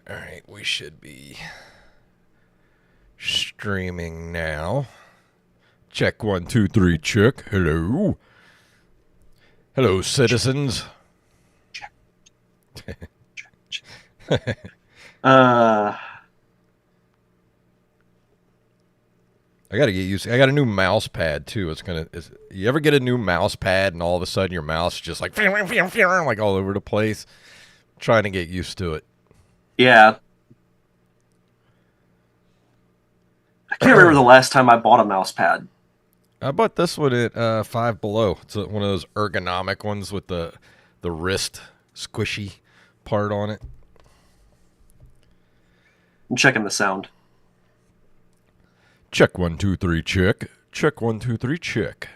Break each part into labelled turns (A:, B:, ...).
A: All right, we should be streaming now. Check 1, 2, 3, check. Hello. Hello, citizens.
B: Check.
A: I gotta get used. I got a new mouse pad too. You ever get a new mouse pad and all of a sudden your mouse is just like all over the place? I'm trying to get used to it.
B: Yeah. I can't remember the last time I bought a mouse pad.
A: I bought this one at Five Below. It's one of those ergonomic ones with the wrist squishy part on it.
B: I'm checking the sound.
A: Check 1, 2, 3, check. Check 1, 2, 3, check.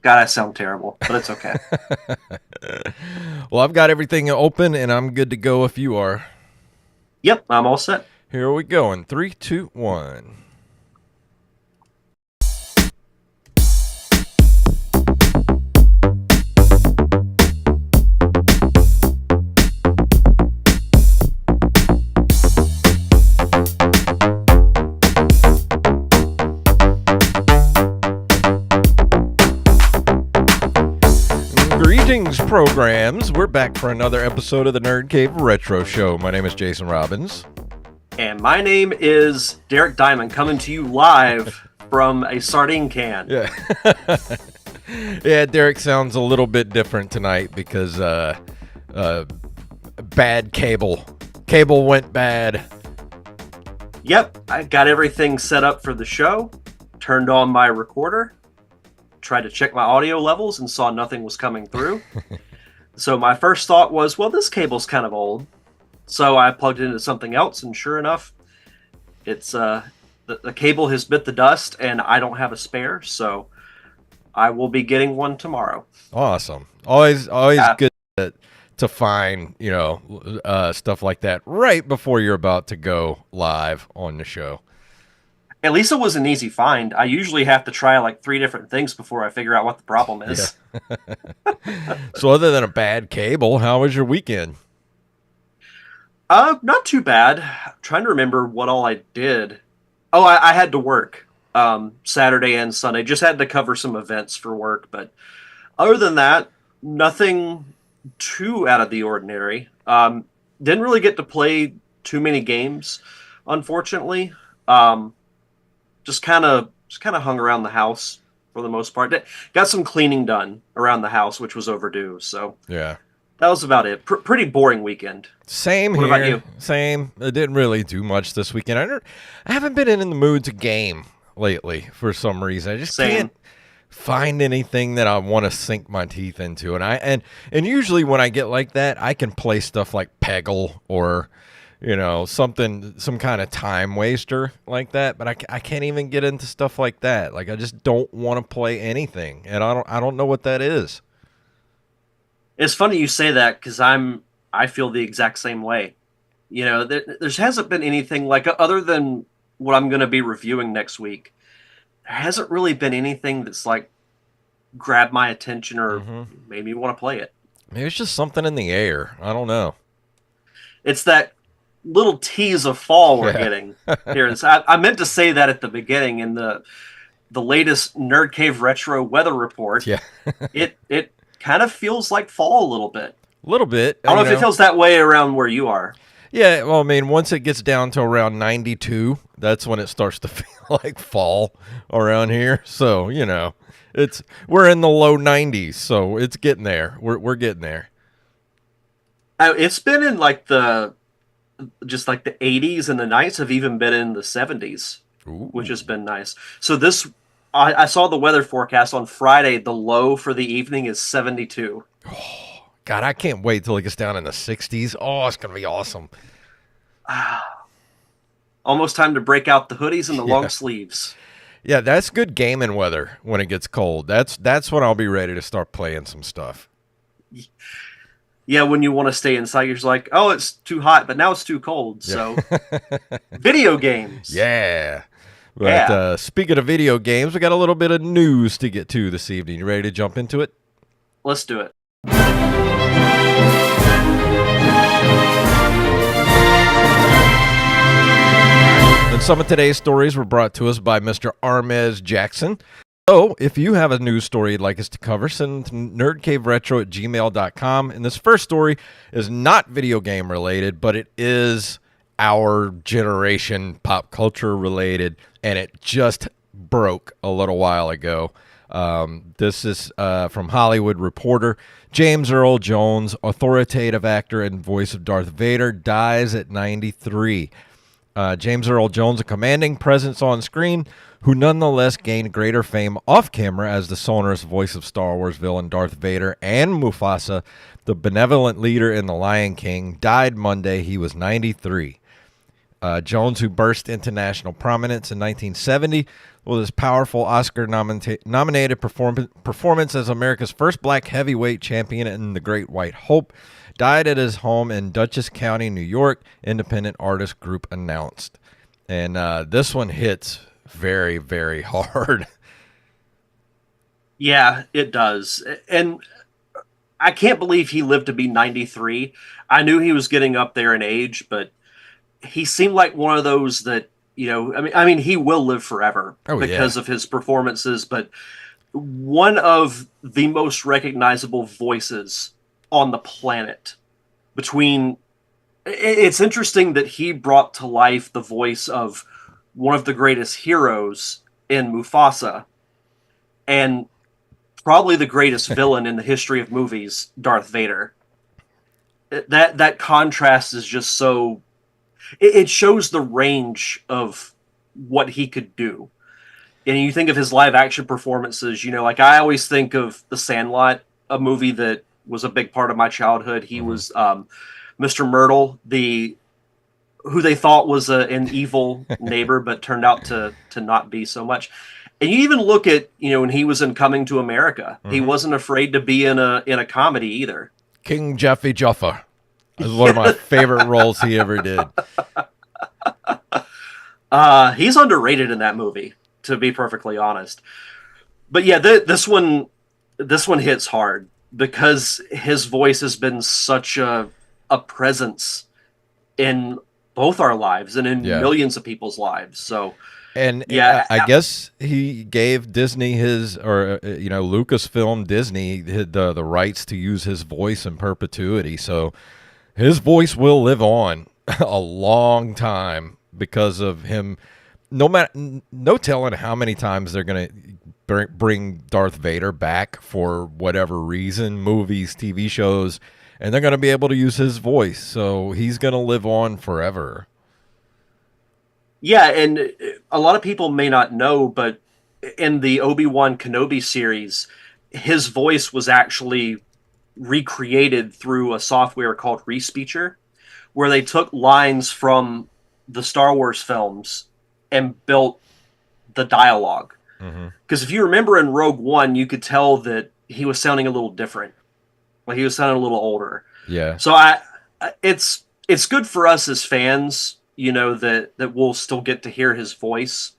B: God, I sound terrible, but it's okay.
A: Well, I've got everything open, and I'm good to go if you are.
B: Yep, I'm all set.
A: Here we go in 3, 2, 1. Greetings, programs. We're back for another episode of the Nerd Cave Retro Show. My name is Jason Robbins.
B: And my name is Derek Diamond, coming to you live from a sardine can.
A: Yeah. Yeah, Derek sounds a little bit different tonight because bad cable. Cable went bad.
B: Yep, I got everything set up for the show, turned on my recorder, tried to check my audio levels and saw nothing was coming through. So my first thought was, well, this cable's kind of old. So I plugged it into something else, and sure enough, it's the cable has bit the dust, and I don't have a spare, so I will be getting one tomorrow.
A: Awesome. Always good to find, stuff like that right before you're about to go live on the show.
B: At least it was an easy find. I usually have to try like 3 different things before I figure out what the problem is.
A: Yeah. So other than a bad cable, how was your weekend?
B: Not too bad. I'm trying to remember what all I did. Oh, I had to work Saturday and Sunday. Just had to cover some events for work. But other than that, nothing too out of the ordinary. Didn't really get to play too many games, unfortunately. Just kind of hung around the house for the most part. Got some cleaning done around the house, which was overdue. So
A: yeah,
B: that was about it. Pretty boring weekend.
A: Same
B: here.
A: What about you? Same. I didn't really do much this weekend. I haven't been in the mood to game lately for some reason. I just can't find anything that I want to sink my teeth into. And usually when I get like that, I can play stuff like Peggle or some kind of time waster like that, but I can't even get into stuff like that. Like I just don't want to play anything, and I don't know what that is.
B: It's funny you say that because I feel the exact same way. There hasn't been anything like other than what I'm going to be reviewing next week. There hasn't really been anything that's like grabbed my attention or made me want to play it.
A: Maybe it's just something in the air. I don't know.
B: It's that little tease of fall we're getting here. I meant to say that at the beginning in the latest Nerd Cave Retro weather report.
A: Yeah.
B: it kind of feels like fall a little bit.
A: A little bit.
B: I don't know if it feels that way around where you are.
A: Yeah, well, I mean, once it gets down to around 92, that's when it starts to feel like fall around here. So, we're in the low 90s, so it's getting there. We're getting there.
B: It's been in like the 80s, and the nights have even been in the 70s, which has been nice. So I saw the weather forecast on Friday. The low for the evening is 72.
A: Oh, God, I can't wait till it gets down in the 60s. Oh, it's going to be awesome.
B: Almost time to break out the hoodies and the long sleeves.
A: Yeah, that's good gaming weather when it gets cold. That's when I'll be ready to start playing some stuff.
B: Yeah, when you want to stay inside, you're just like, oh, it's too hot, but now it's too cold. So, video games.
A: Yeah. But speaking of video games, we got a little bit of news to get to this evening. You ready to jump into it?
B: Let's do it.
A: Some of today's stories were brought to us by Mr. Armez Jackson. So, if you have a news story you'd like us to cover, send it to nerdcaveretro@gmail.com. And this first story is not video game related, but it is our generation pop culture related, and it just broke a little while ago. This is from Hollywood Reporter. James Earl Jones, authoritative actor and voice of Darth Vader, dies at 93. James Earl Jones, a commanding presence on screen, who nonetheless gained greater fame off camera as the sonorous voice of Star Wars villain Darth Vader and Mufasa, the benevolent leader in The Lion King, died Monday. He was 93. Jones, who burst into national prominence in 1970 with his powerful Oscar-nominated performance as America's first black heavyweight champion in The Great White Hope, died at his home in Dutchess County, New York, Independent Artist Group announced. And this one hits very, very hard.
B: Yeah, it does. And I can't believe he lived to be 93. I knew he was getting up there in age, but he seemed like one of those that, I mean, he will live forever because of his performances, but one of the most recognizable voices on the planet. It's interesting that he brought to life the voice of one of the greatest heroes in Mufasa and probably the greatest villain in the history of movies, Darth Vader. That contrast is just so... It shows the range of what he could do. And you think of his live action performances, like I always think of The Sandlot, a movie that was a big part of my childhood. He was Mr. Myrtle, who they thought was an evil neighbor, but turned out to not be so much. And you even look at, when he was in Coming to America, he wasn't afraid to be in a comedy either.
A: King Jaffe Joffa is one of my favorite roles he ever did.
B: He's underrated in that movie, to be perfectly honest. But yeah, this one hits hard because his voice has been such a presence in both our lives and in millions of people's lives. So,
A: and I guess he gave Disney Lucasfilm Disney the rights to use his voice in perpetuity. So his voice will live on a long time because of him. No telling how many times they're going to bring Darth Vader back for whatever reason, movies, TV shows, and they're going to be able to use his voice. So he's going to live on forever.
B: Yeah, and a lot of people may not know, but in the Obi-Wan Kenobi series, his voice was actually recreated through a software called Respeecher, where they took lines from the Star Wars films and built the dialogue. Because if you remember in Rogue One, you could tell that he was sounding a little different. Like he was sounding a little older.
A: Yeah.
B: So it's good for us as fans, that we'll still get to hear his voice,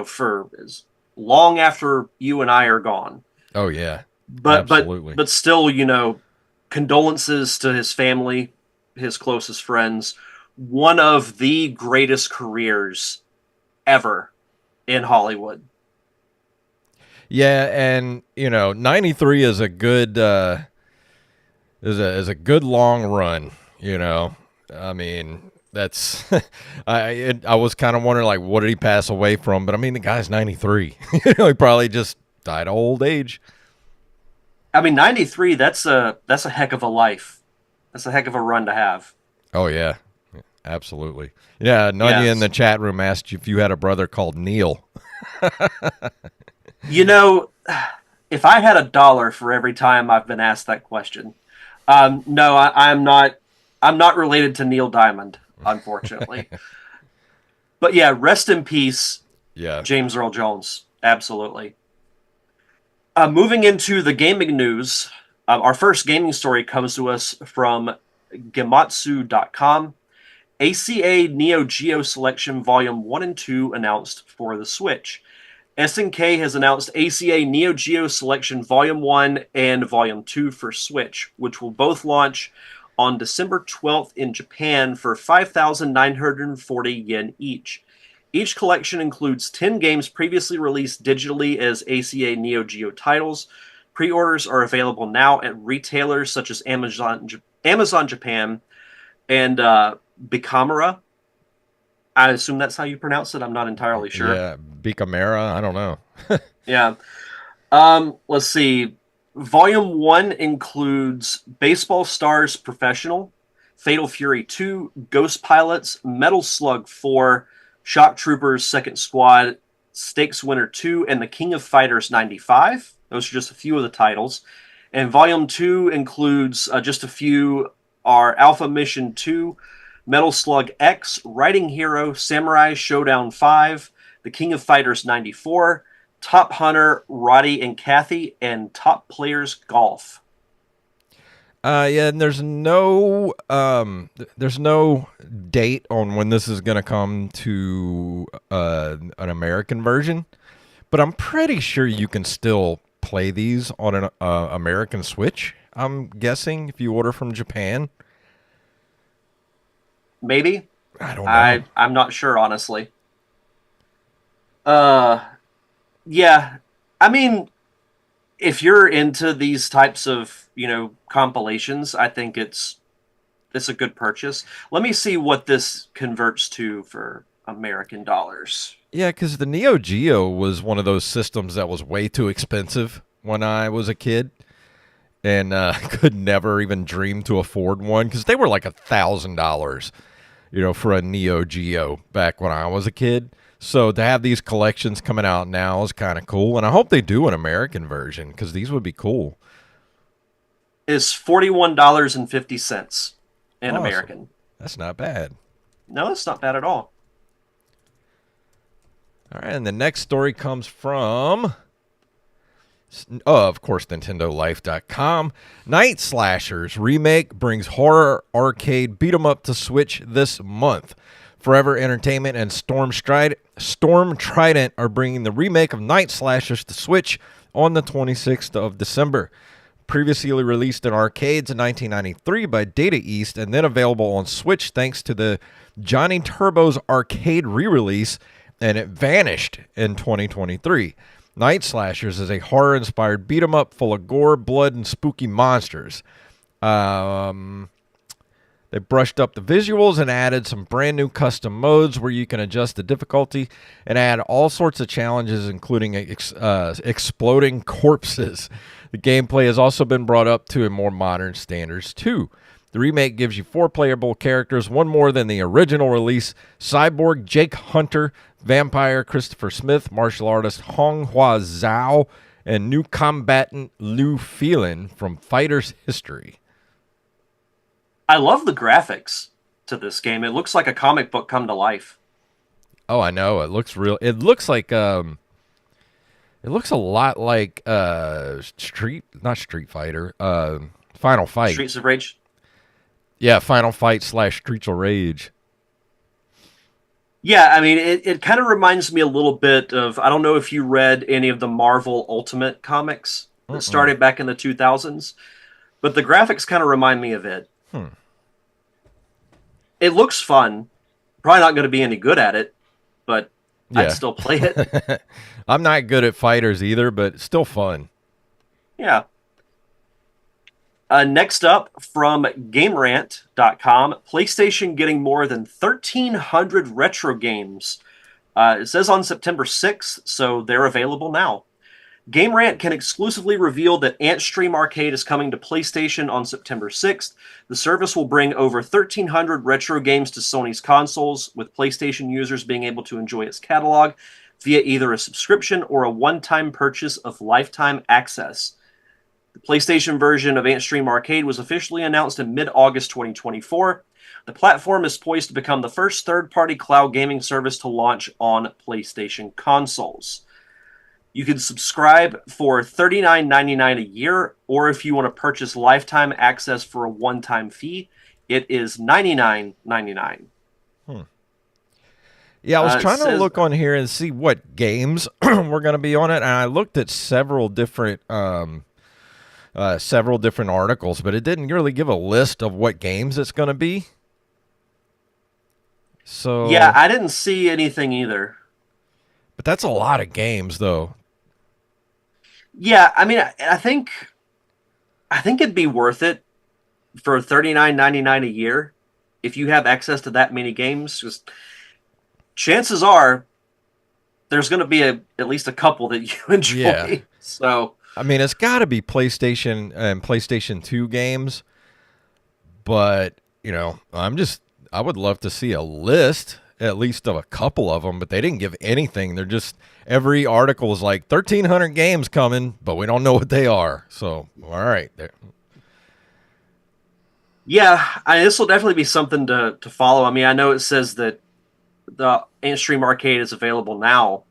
B: for as long after you and I are gone.
A: Oh yeah.
B: Absolutely. But still, condolences to his family, his closest friends. One of the greatest careers ever in Hollywood.
A: Yeah, and 93 is a good is a good long run. I mean, that's I was kind of wondering, like, what did he pass away from? But I mean, the guy's 93. He probably just died of old age.
B: I mean, 93. That's a heck of a life. That's a heck of a run to have.
A: Oh yeah, absolutely. Yeah, Nunya in the chat room asked you if you had a brother called Neil.
B: If I had $1 for every time I've been asked that question, no, I'm not related to Neil Diamond, unfortunately. But yeah, rest in peace, James Earl Jones. Absolutely. Moving into the gaming news, our first gaming story comes to us from Gematsu.com. ACA Neo Geo Selection Volume 1 and 2 announced for the Switch. SNK has announced ACA Neo Geo Selection Volume 1 and Volume 2 for Switch, which will both launch on December 12th in Japan for 5,940 yen each. Each collection includes 10 games previously released digitally as ACA Neo Geo titles. Pre-orders are available now at retailers such as Amazon Japan and Bicamera. I assume that's how you pronounce it. I'm not entirely sure.
A: Yeah, Bicamera. I don't know.
B: Yeah. Let's see. Volume 1 includes Baseball Stars Professional, Fatal Fury 2, Ghost Pilots, Metal Slug 4, Shock Troopers Second Squad, Stakes Winner 2, and The King of Fighters 95. Those are just a few of the titles. And Volume 2 includes just a few are Alpha Mission 2, Metal Slug X, Riding Hero, Samurai Showdown 5, The King of Fighters 94, Top Hunter, Roddy and Kathy, and Top Players Golf.
A: Yeah, and there's no date on when this is going to come to an American version, but I'm pretty sure you can still play these on an American Switch. I'm guessing if you order from Japan.
B: Maybe.
A: I don't know.
B: I'm not sure, honestly. Yeah. I mean, if you're into these types of, compilations, I think it's a good purchase. Let me see what this converts to for American dollars.
A: Yeah, because the Neo Geo was one of those systems that was way too expensive when I was a kid, and could never even dream to afford one because they were like $1,000, for a Neo Geo back when I was a kid. So to have these collections coming out now is kind of cool, and I hope they do an American version because these would be cool.
B: Is $41.50 in
A: Awesome.
B: American.
A: That's not bad.
B: No, that's not bad at all.
A: All right, and the next story comes from, of course, NintendoLife.com. Night Slashers remake brings horror arcade beat 'em up to Switch this month. Forever Entertainment and Storm Trident are bringing the remake of Night Slashers to Switch on the 26th of December. Previously released in arcades in 1993 by Data East and then available on Switch thanks to the Johnny Turbo's arcade re-release, and it vanished in 2023. Night Slashers is a horror-inspired beat-em-up full of gore, blood, and spooky monsters. They brushed up the visuals and added some brand new custom modes where you can adjust the difficulty and add all sorts of challenges, including exploding corpses. The gameplay has also been brought up to a more modern standards too. The remake gives you 4 playable characters, one more than the original release: Cyborg Jake Hunter, Vampire Christopher Smith, martial artist Hong Hua Zhao, and new combatant Liu Phelan from Fighter's History.
B: I love the graphics to this game. It looks like a comic book come to life.
A: Oh, I know. It looks real. It looks like it looks a lot like not Street Fighter, Final Fight.
B: Streets of Rage.
A: Yeah, Final Fight / Streets of Rage.
B: Yeah, I mean, it kind of reminds me a little bit of, I don't know if you read any of the Marvel Ultimate comics that started back in the 2000s, but the graphics kind of remind me of it. It looks fun. Probably not going to be any good at it, but yeah. I'd still play it.
A: I'm not good at fighters either, but it's still fun.
B: Yeah. Next up, from GameRant.com, PlayStation getting more than 1,300 retro games. It says on September 6th, so they're available now. GameRant can exclusively reveal that Antstream Arcade is coming to PlayStation on September 6th. The service will bring over 1,300 retro games to Sony's consoles, with PlayStation users being able to enjoy its catalog via either a subscription or a one-time purchase of lifetime access. The PlayStation version of Antstream Arcade was officially announced in mid-August 2024. The platform is poised to become the first third-party cloud gaming service to launch on PlayStation consoles. You can subscribe for $39.99 a year, or if you want to purchase lifetime access for a one-time fee, it is $99.99.
A: Yeah, I was trying to look on here and see what games were going to be on it, and I looked at several different articles, but it didn't really give a list of what games it's going to be.
B: Yeah,
A: So,
B: I didn't see anything either.
A: but that's a lot of games, though.
B: Yeah, I mean, I think it'd be worth it for $39.99 a year if you have access to that many games. Just chances are there's going to be at least a couple that you
A: Yeah.
B: enjoy. So
A: I mean, it's got to be PlayStation and PlayStation 2 games, but, I would love to see a list, at least of a couple of them, but they didn't give anything. They're just, every article is like 1,300 games coming, but we don't know what they are. So, all right.
B: yeah, this will definitely be something to follow. I mean, I know it says that the Antstream Arcade is available now,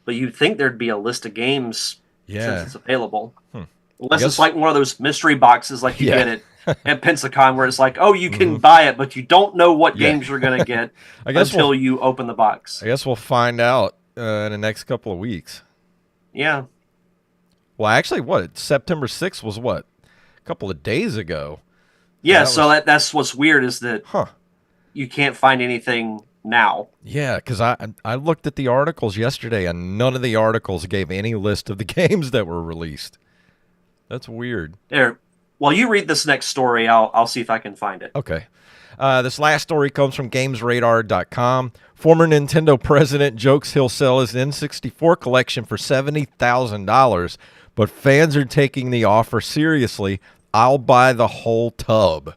B: but you'd think there'd be a list of games since
A: Yeah.
B: it's available.
A: I
B: Unless it's
A: guess,
B: like one of those mystery boxes like you
A: yeah.
B: get at Pensacon where it's like, oh, you
A: hmm
B: can buy it, but you don't know what
A: Yeah.
B: games you're going to get
A: I guess we'll,
B: until you open the box.
A: I guess we'll find out in the next couple of weeks.
B: Yeah.
A: Well, actually, what? September 6th was what? A couple of days ago. So
B: Yeah,
A: that
B: so
A: was,
B: that's what's weird is that
A: huh.
B: you can't find anything now.
A: Yeah, because I looked at the articles yesterday, and none of the articles gave any list of the games that were released. That's weird.
B: There. While you read this next story, I'll see if I can find it.
A: Okay. This last story comes from GamesRadar.com. Former Nintendo president jokes he'll sell his N64 collection for $70,000, but fans are taking the offer seriously. I'll buy the whole tub.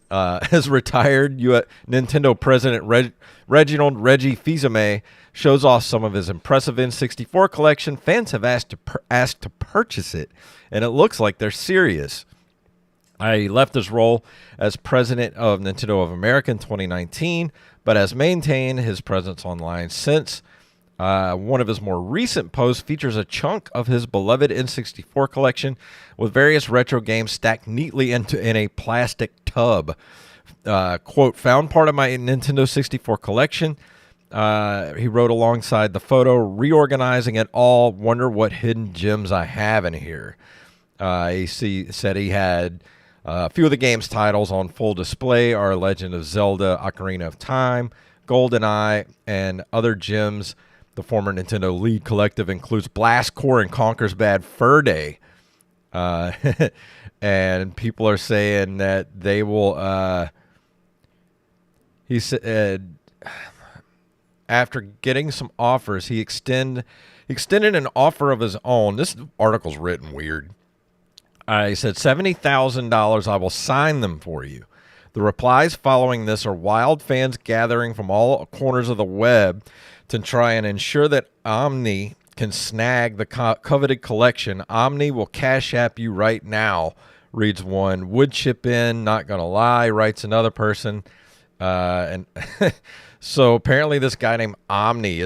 A: As retired Nintendo president Reginald Reggie Fils-Aimé shows off some of his impressive N64 collection, fans have asked to purchase it, and it looks like they're serious. I left his role as president of Nintendo of America in 2019, but has maintained his presence online since. One of his more recent posts features a chunk of his beloved N64 collection with various retro games stacked neatly in a plastic tub. Quote, found part of my Nintendo 64 collection. He wrote alongside the photo, reorganizing it all. Wonder what hidden gems I have in here. Said he had a few of the game's titles on full display are Legend of Zelda, Ocarina of Time, GoldenEye, and other gems. The former Nintendo lead collective includes Blast Corps and Conker's Bad Fur Day. And people are saying that they will... he said... after getting some offers, he extended an offer of his own. This article's written weird. He said, $70,000, I will sign them for you. The replies following this are wild fans gathering from all corners of the web to try and ensure that Omni can snag the coveted collection. Omni will cash app you right now, reads one. Would chip in, not gonna lie, writes another person. And so apparently this guy named Omni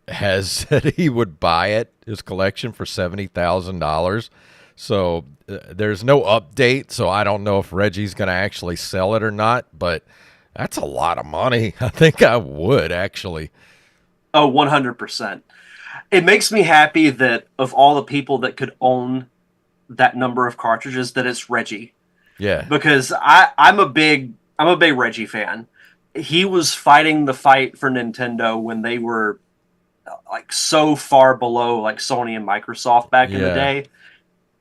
A: has said he would buy it, his collection, for $70,000. So there's no update, so I don't know if Reggie's going to actually sell it or not, but that's a lot of money. I think I would, actually.
B: Oh, 100%. It makes me happy that of all the people that could own that number of cartridges, that it's Reggie.
A: Yeah.
B: Because I'm a big Reggie fan. He was fighting the fight for Nintendo when they were like so far below like Sony and Microsoft back in the day.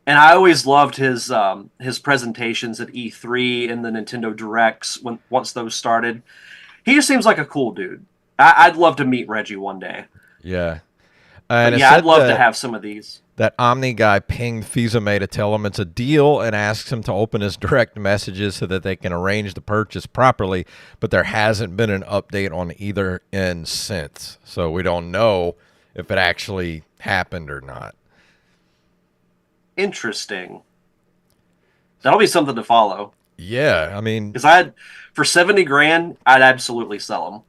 B: And I always loved his presentations at E3 and the Nintendo Directs once those started. He just seems like a cool dude. I'd love to meet Reggie one day.
A: Yeah. And
B: yeah, I'd love to have some of these.
A: That Omni guy pinged Fils-Aimé to tell him it's a deal and asks him to open his direct messages so that they can arrange the purchase properly, but there hasn't been an update on either end since. So we don't know if it actually happened or not.
B: Interesting. That'll be something to follow.
A: Yeah, I mean,
B: because for 70 grand, I'd absolutely sell them.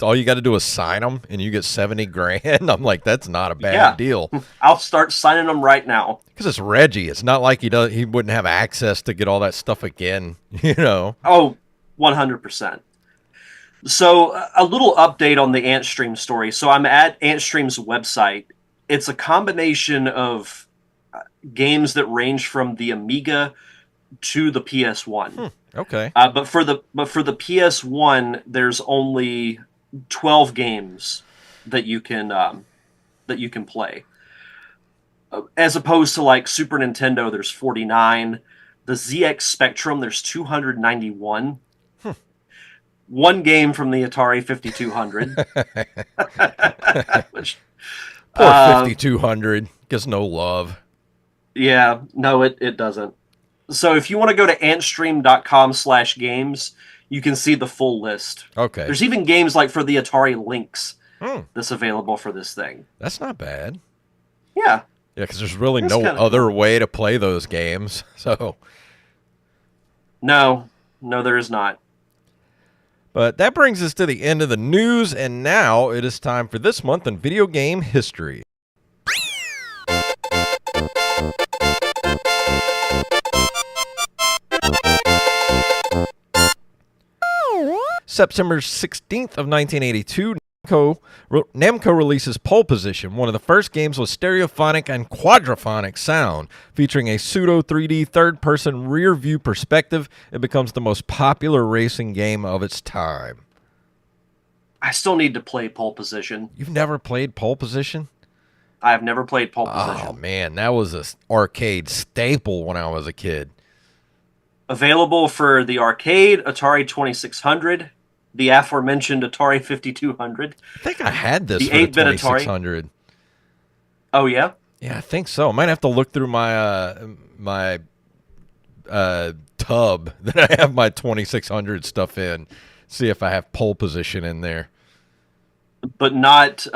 A: All you got to do is sign them, and you get 70 grand. I'm like, that's not a bad deal.
B: I'll start signing them right now.
A: Because it's Reggie. It's not like he wouldn't have access to get all that stuff again.
B: Oh, 100%. So a little update on the Antstream story. So I'm at Antstream's website. It's a combination of games that range from the Amiga to the PS1.
A: Okay.
B: But for the PS1, there's only 12 games that you can play, as opposed to like Super Nintendo. There's 49. The ZX Spectrum, there's 291. One game from the Atari 5200. Which,
A: Poor 5200 gets no love.
B: Yeah, no, it doesn't. So if you want to go to antstream.com/games, you can see the full list.
A: Okay.
B: There's even games like for the Atari Lynx that's available for this thing.
A: That's not bad.
B: Yeah.
A: Yeah, because there's really no other way to play those games. So.
B: No, there is not.
A: But that brings us to the end of the news, and now it is time for This Month in Video Game History. September 16th of 1982, Namco releases Pole Position, one of the first games with stereophonic and quadraphonic sound. Featuring a pseudo 3D third-person rear-view perspective, it becomes the most popular racing game of its time.
B: I still need to play Pole Position.
A: You've never played Pole Position?
B: I have never played Pole Position.
A: Oh, man, that was an arcade staple when I was a kid.
B: Available for the arcade, Atari 2600, the aforementioned Atari 5200.
A: I think I had this for the 2600.
B: Atari. Oh, yeah?
A: Yeah, I think so. I might have to look through my tub that I have my 2600 stuff in, see if I have Pole Position in there.
B: But not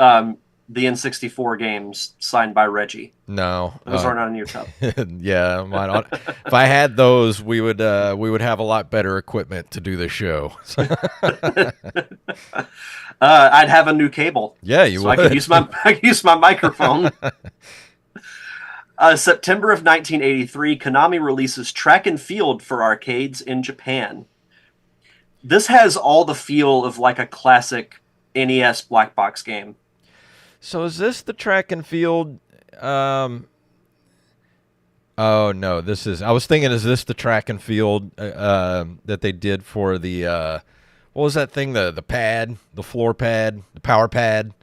B: the N64 games signed by Reggie.
A: No,
B: those aren't on your tub.
A: Yeah, mine. If I had those, we would have a lot better equipment to do the show.
B: I'd have a new cable.
A: Yeah, you would.
B: I could use my microphone. September of 1983, Konami releases Track and Field for arcades in Japan. This has all the feel of like a classic NES black box game.
A: So is this the Track and Field? Oh no, this is. I was thinking, is this the Track and Field that they did for the what was that thing? The pad, the floor pad, the power pad.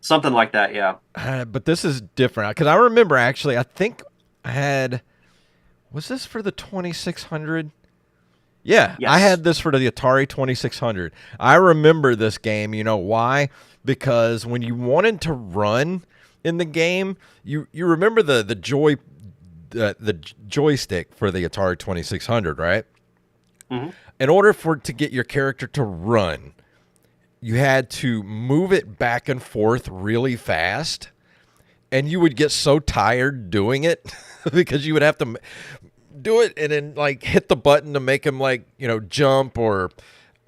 B: Something like that, yeah.
A: But this is different because I remember actually. I think I had. Was this for the 2600? Yeah, yes. I had this for the Atari 2600. I remember this game. You know why? Because when you wanted to run in the game, you remember the joystick for the Atari 2600, right?
B: Mm-hmm.
A: In order to get your character to run, you had to move it back and forth really fast, and you would get so tired doing it because you would have to do it and then like hit the button to make him like, you know, jump or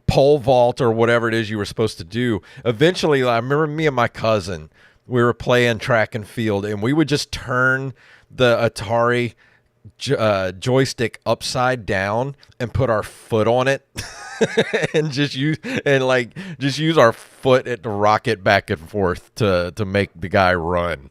A: pole vault or whatever it is you were supposed to do. Eventually, I remember me and my cousin, we were playing Track and Field, and we would just turn the Atari joystick upside down and put our foot on it and just use our foot to rock it back and forth to make the guy run.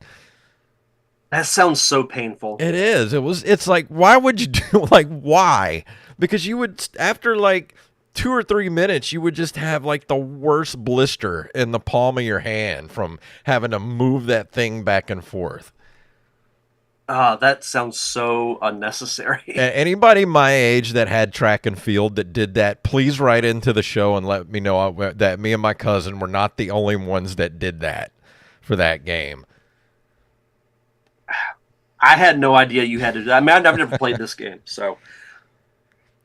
B: That sounds so painful.
A: It is. It's like, why would you do, like, why? Because you would, after like 2 or 3 minutes, you would just have like the worst blister in the palm of your hand from having to move that thing back and forth.
B: That sounds so unnecessary.
A: Anybody my age that had Track and Field that did that, please write into the show and let me know that me and my cousin were not the only ones that did that for that game.
B: I had no idea you had to do that. I mean, I've never played this game, so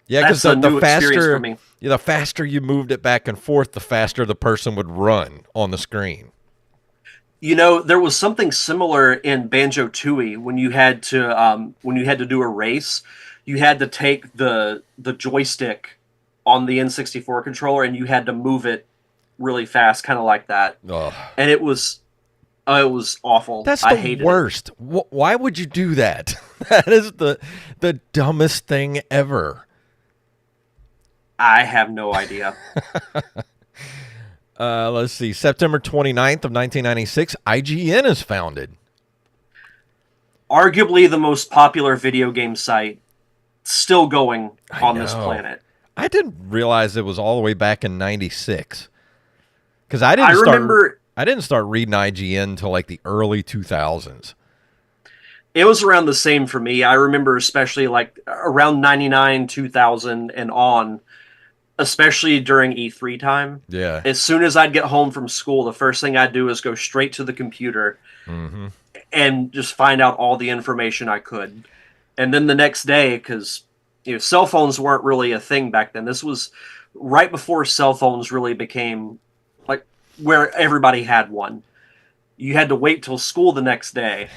A: yeah, because the faster you moved it back and forth, the faster the person would run on the screen.
B: You know, there was something similar in Banjo-Tooie when you had to do a race. You had to take the joystick on the N64 controller and you had to move it really fast, kind of like that.
A: Ugh.
B: And it was awful.
A: That's the worst. Why would you do that? That is the dumbest thing ever.
B: I have no idea.
A: Let's see. September 29th of 1996, IGN is founded.
B: arguably the most popular video game site still going on this planet.
A: I didn't realize it was all the way back in '96 because I didn't start reading IGN until like the early 2000s.
B: It was around the same for me. I remember especially like around 99, 2000 and on, especially during E3 time.
A: Yeah.
B: As soon as I'd get home from school, the first thing I'd do is go straight to the computer and just find out all the information I could. And then the next day, because cell phones weren't really a thing back then. This was right before cell phones really became like where everybody had one. You had to wait till school the next day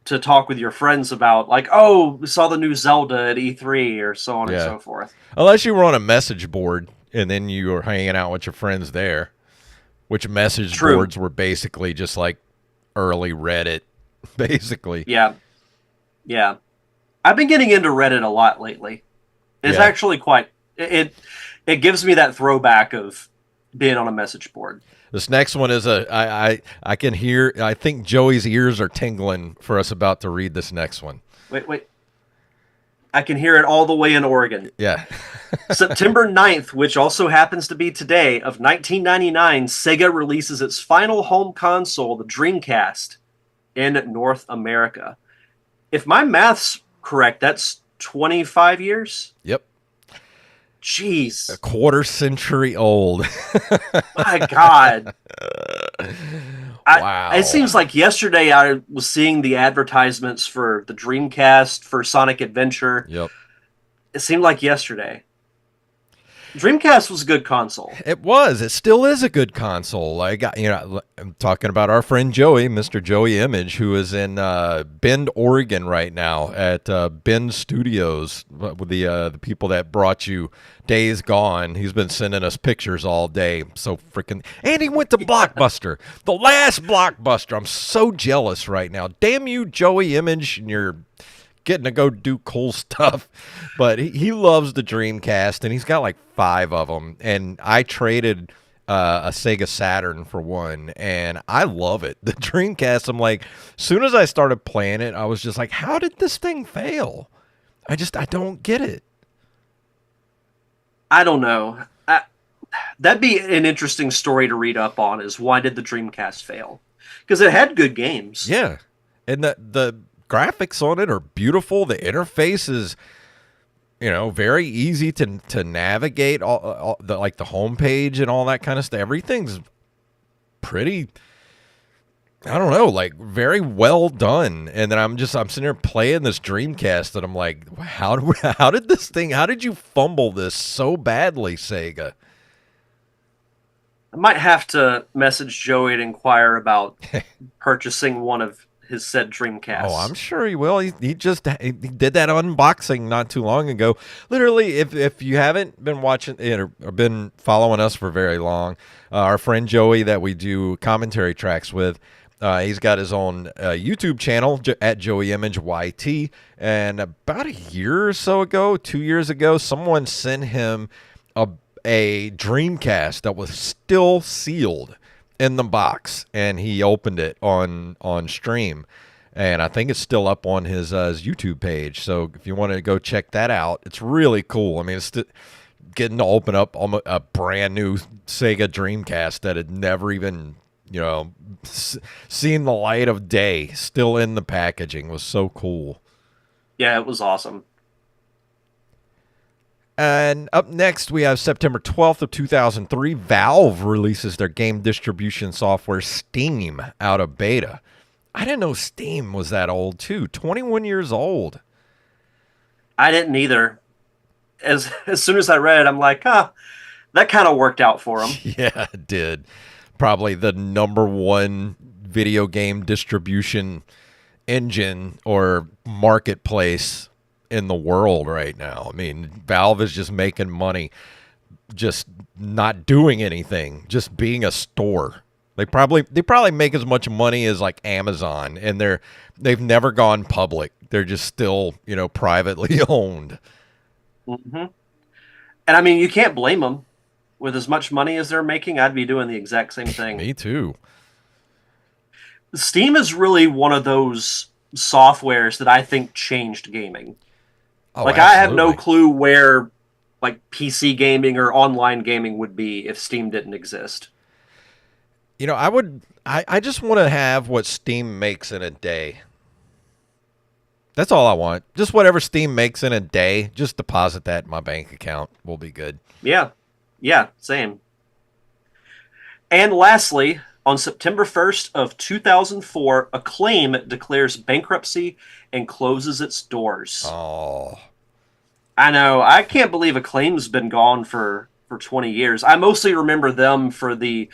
B: to talk with your friends about, like, oh, we saw the new Zelda at E3 or so on and so forth.
A: Unless you were on a message board and then you were hanging out with your friends there, which message boards were basically just like early Reddit, basically.
B: Yeah. Yeah. I've been getting into Reddit a lot lately. It's actually quite... It gives me that throwback of being on a message board.
A: This next one is I can hear... I think Joey's ears are tingling for us about to read this next one.
B: Wait. I can hear it all the way in Oregon.
A: Yeah.
B: September 9th, which also happens to be today, of 1999, Sega releases its final home console, the Dreamcast, in North America. If my math's correct, that's 25 years?
A: Yep.
B: Jeez.
A: A quarter century old.
B: My God.
A: Wow.
B: It seems like yesterday I was seeing the advertisements for the Dreamcast, for Sonic Adventure.
A: Yep.
B: It seemed like yesterday. Dreamcast was a good console.
A: It was. It still is a good console. I'm talking about our friend Joey, Mr. Joey Image, who is in Bend, Oregon right now at Bend Studios with the people that brought you Days Gone. He's been sending us pictures all day. So freaking... And he went to Blockbuster. The last Blockbuster. I'm so jealous right now. Damn you, Joey Image, and your... getting to go do cool stuff. But he loves the Dreamcast, and he's got like 5 of them. And I traded a Sega Saturn for one, and I love it. The Dreamcast, I'm like, as soon as I started playing it, I was just like, how did this thing fail? I don't get it.
B: I don't know. That'd be an interesting story to read up on, is why did the Dreamcast fail? Because it had good games.
A: Yeah. And the graphics on it are beautiful. The interface is, very easy to navigate. All the homepage and all that kind of stuff. Everything's pretty, I don't know, like very well done. And then I'm sitting here playing this Dreamcast, and I'm like, how did you fumble this so badly, Sega?
B: I might have to message Joey and inquire about purchasing one of his said Dreamcast.
A: Oh, I'm sure he will. He did that unboxing not too long ago. Literally, if you haven't been watching it or been following us for very long, our friend Joey that we do commentary tracks with, he's got his own YouTube channel at Joey Image YT. And about a year or so ago, 2 years ago, someone sent him a Dreamcast that was still sealed in the box, and he opened it on stream, and I think it's still up on his YouTube page. So if you want to go check that out, it's really cool. I mean, it's getting to open up a brand new Sega Dreamcast that had never even seen the light of day, still in the packaging, was so cool.
B: Yeah, it was awesome.
A: And up next, we have September 12th of 2003. Valve releases their game distribution software, Steam, out of beta. I didn't know Steam was that old, too. 21 years old.
B: I didn't either. As soon as I read it, I'm like, that kind of worked out for them.
A: Yeah, it did. Probably the #1 video game distribution engine or marketplace in the world right now. I mean, Valve is just making money, just not doing anything, just being a store. They probably make as much money as like Amazon, and they've never gone public. They're just still, privately owned.
B: Mm-hmm. And I mean, you can't blame them. With as much money as they're making, I'd be doing the exact same thing.
A: Me too.
B: Steam is really one of those softwares that I think changed gaming.
A: Oh,
B: Like, I have no
A: absolutely.
B: clue where like PC gaming or online gaming would be if Steam didn't exist.
A: I just want to have what Steam makes in a day. That's all I want. Just whatever Steam makes in a day, just deposit that in my bank account. We'll be good.
B: Yeah. Yeah, same. And lastly, on September 1st of 2004, Acclaim declares bankruptcy and closes its doors.
A: Oh,
B: I know. I can't believe Acclaim's been gone for 20 years. I mostly remember them for the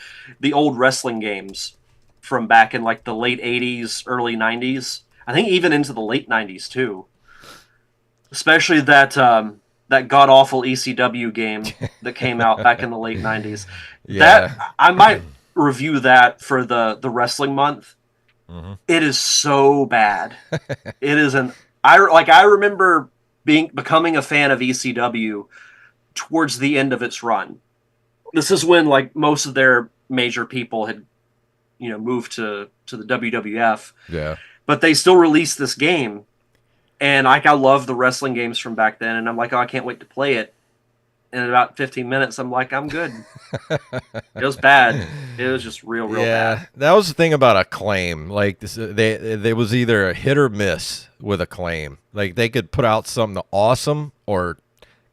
B: old wrestling games from back in like the late 80s, early 90s. I think even into the late 90s too. Especially that god awful ECW game that came out back in the late 90s. That
A: yeah.
B: I might review that for the wrestling month.
A: Hmm.
B: It is so bad. It is an I remember becoming a fan of ECW towards the end of its run. This is when like most of their major people had moved to the WWF,
A: Yeah.
B: but they still released this game, and like I love the wrestling games from back then, and I'm like, oh, I can't wait to play it. And in about 15 minutes, I'm like, I'm good. It was bad. It was just real bad.
A: Yeah, that was the thing about Acclaim. Like this, they was either a hit or miss with Acclaim. Like they could put out something awesome or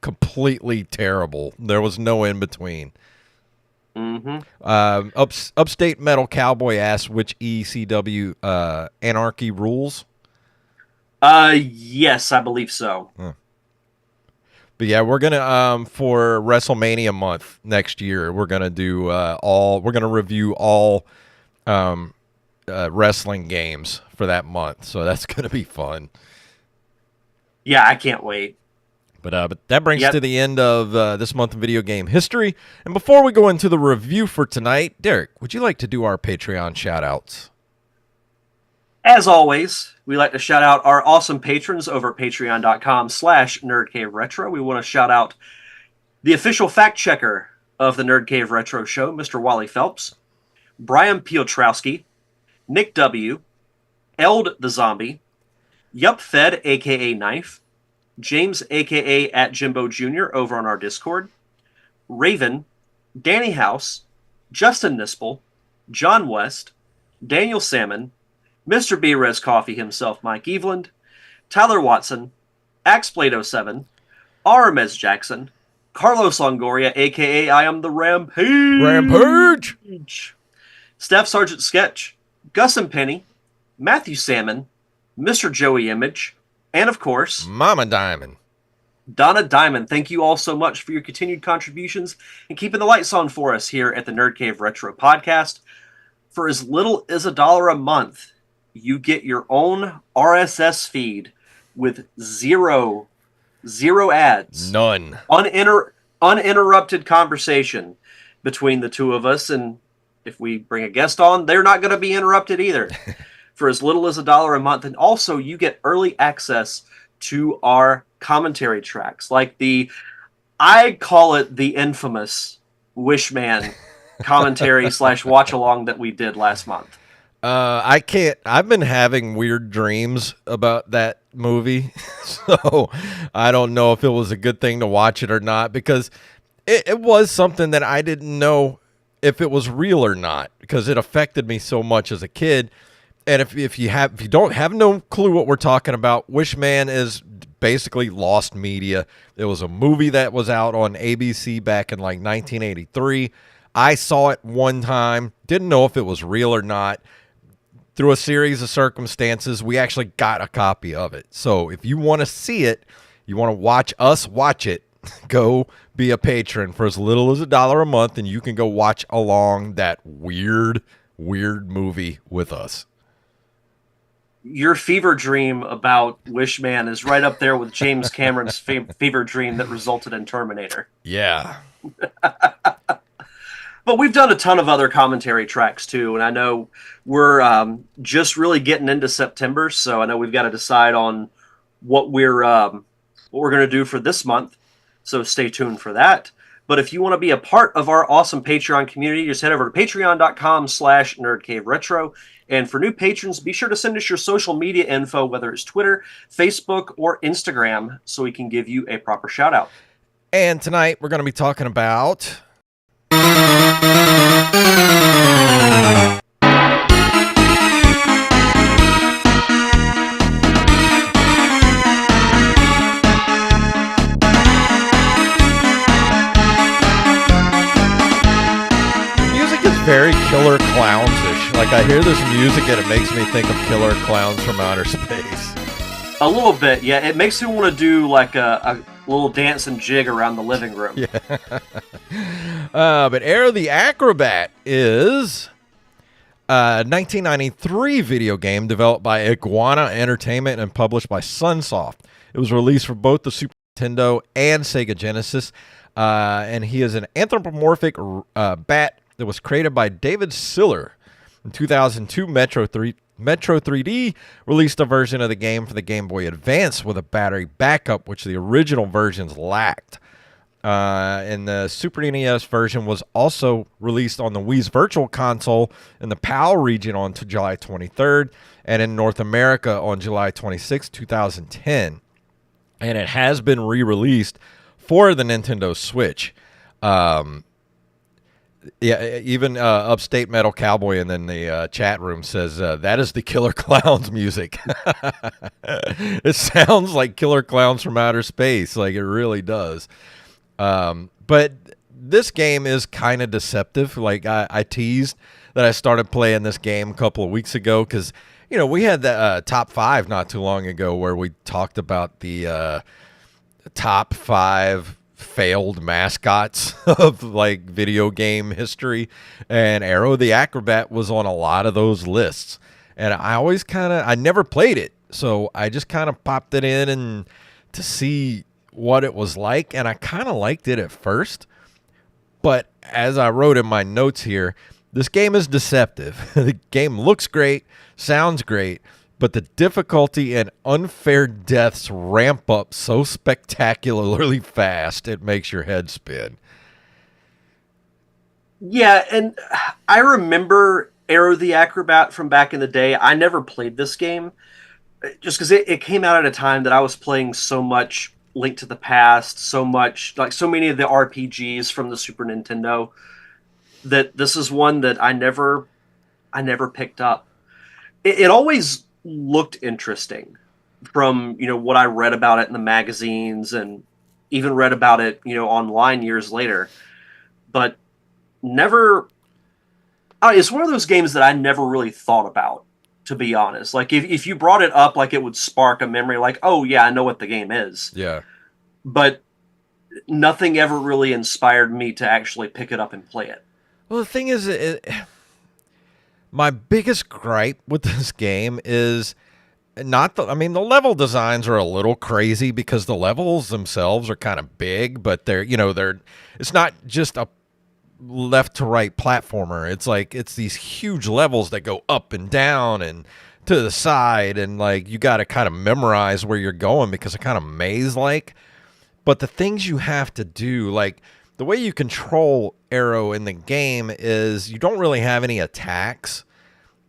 A: completely terrible. There was no in between.
B: Mm-hmm.
A: Upstate Metal Cowboy asked which ECW Anarchy rules.
B: Yes, I believe so.
A: But yeah, we're gonna for WrestleMania month next year, we're gonna do we're gonna review all wrestling games for that month. So that's gonna be fun.
B: Yeah, I can't wait.
A: But that brings us
B: Yep.
A: to the end of this month of video game history. And before we go into the review for tonight, Derek, would you like to do our Patreon shout outs?
B: As always, we like to shout out our awesome patrons over at patreon.com/nerdcaveretro. We want to shout out the official fact checker of the Nerd Cave Retro Show, Mr. Wally Phelps, Brian Piotrowski, Nick W., Eld the Zombie, Yup Fed, aka Knife, James, aka at Jimbo Jr. over on our Discord, Raven, Danny House, Justin Nispel, John West, Daniel Salmon, Mr. B. Res Coffee himself, Mike Eveland, Tyler Watson, Axblade07, Arames Jackson, Carlos Longoria, aka I am the Rampage,
A: Rampage!
B: Staff Sergeant Sketch, Gus and Penny, Matthew Salmon, Mr. Joey Image, and of course,
A: Mama Diamond.
B: Donna Diamond. Thank you all so much for your continued contributions and keeping the lights on for us here at the Nerd Cave Retro Podcast. For as little as $1 a month, you get your own RSS feed with zero ads.
A: None.
B: Uninterrupted conversation between the two of us, and if we bring a guest on, they're not going to be interrupted either. For as little as $1 a month, and also you get early access to our commentary tracks, like I call it the infamous Wishman commentary / watch along that we did last month.
A: I can't. I've been having weird dreams about that movie, so I don't know if it was a good thing to watch it or not, because it was something that I didn't know if it was real or not, because it affected me so much as a kid. And if you don't have no clue what we're talking about, Wishman is basically lost media. It was a movie that was out on ABC back in like 1983. I saw it one time, didn't know if it was real or not. Through a series of circumstances, we actually got a copy of it. So if you want to see it, you want to watch us watch it, go be a patron for as little as $1 a month, and you can go watch along that weird movie with us.
B: Your fever dream about Wishman is right up there with James Cameron's fever dream that resulted in Terminator.
A: Yeah.
B: But we've done a ton of other commentary tracks too, and I know we're just really getting into September, so I know we've got to decide on what we're going to do for this month. So stay tuned for that. But if you want to be a part of our awesome Patreon community, just head over to patreon.com/nerdcaveretro And for new patrons, be sure to send us your social media info, whether it's Twitter, Facebook, or Instagram, so we can give you a proper shout out.
A: And tonight we're going to be talking about very Killer Clowns-ish. Like, I hear this music and it makes me think of Killer Clowns from Outer Space.
B: A little bit, yeah. It makes me want to do like a little dance and jig around the living room.
A: Yeah. But Aero the Acro-Bat is a 1993 video game developed by Iguana Entertainment and published by Sunsoft. It was released for both the Super Nintendo and Sega Genesis. And he is an anthropomorphic bat that was created by David Siller. In 2002, Metro 3D released a version of the game for the Game Boy Advance with a battery backup, which the original versions lacked. And the Super NES version was also released on the Wii's Virtual Console in the PAL region on July 23rd, and in North America on July 26, 2010. And it has been re-released for the Nintendo Switch. Yeah, even Upstate Metal Cowboy in the chat room says that is the Killer Clowns music. It sounds like Killer Clowns from Outer Space, like it really does. But this game is kind of deceptive. Like I teased that I started playing this game a couple of weeks ago because, you know, we had the top 5 not too long ago where we talked about the top 5 failed mascots of like video game history, and Aero the Acro-Bat was on a lot of those lists. And I never played it, so I just kind of popped it in and to see what it was like, and I kind of liked it at first. But as I wrote in my notes here, this game is deceptive. The game looks great, sounds great, but the difficulty and unfair deaths ramp up so spectacularly fast it makes your head spin.
B: Yeah, and I remember Aero the Acro-Bat from back in the day. I never played this game just because it came out at a time that I was playing so much Link to the Past, so many of the RPGs from the Super Nintendo, that this is one that I never picked up. It always looked interesting from, you know, what I read about it in the magazines and even read about it, you know, online years later, but never. It's one of those games that I never really thought about, to be honest. Like if you brought it up, like it would spark a memory, like, oh yeah, I know what the game is.
A: Yeah.
B: But nothing ever really inspired me to actually pick it up and play it.
A: Well, the thing is, my biggest gripe with this game is not the level designs are a little crazy because the levels themselves are kind of big, but it's not just a left to right platformer. It's like, it's these huge levels that go up and down and to the side, and like you got to kind of memorize where you're going because it's kind of maze-like. But the things you have to do, like the way you control Aero in the game is you don't really have any attacks.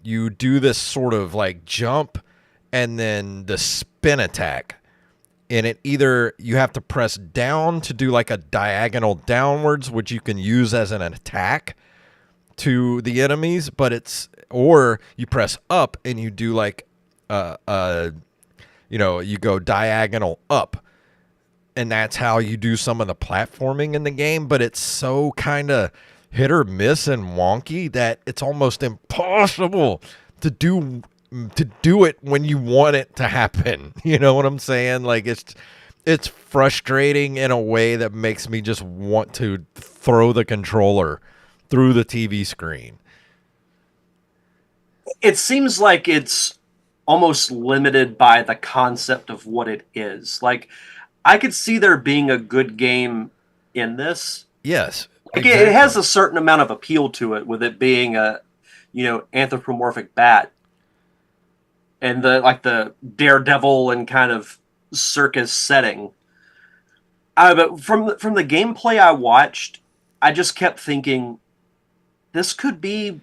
A: You do this sort of like jump and then the spin attack. And it either you have to press down to do like a diagonal downwards, which you can use as an attack to the enemies, or you press up and you do like you go diagonal up. And that's how you do some of the platforming in the game, but it's so kind of hit or miss and wonky that it's almost impossible to do it when you want it to happen. You know what I'm saying? Like it's frustrating in a way that makes me just want to throw the controller through the TV screen.
B: It seems like it's almost limited by the concept of what it is. Like, I could see there being a good game in this.
A: Yes.
B: Like, exactly. It has a certain amount of appeal to it, with it being a, anthropomorphic bat. And the daredevil and kind of circus setting. But from the gameplay I watched, I just kept thinking, this could be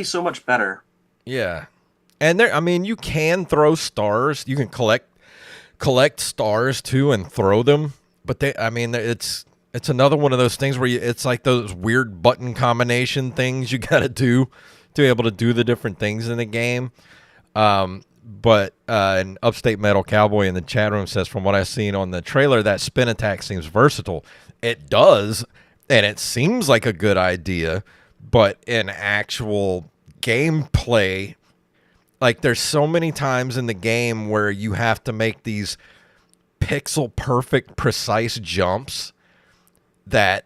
B: so much better.
A: Yeah. And there, I mean, you can throw stars. You can collect stars too and throw them. But I mean, it's another one of those things where it's like those weird button combination things you got to do to be able to do the different things in the game. But an Upstate Metal Cowboy in the chat room says, from what I've seen on the trailer, that spin attack seems versatile. It does, and it seems like a good idea. But in actual gameplay, like there's so many times in the game where you have to make these pixel perfect precise jumps that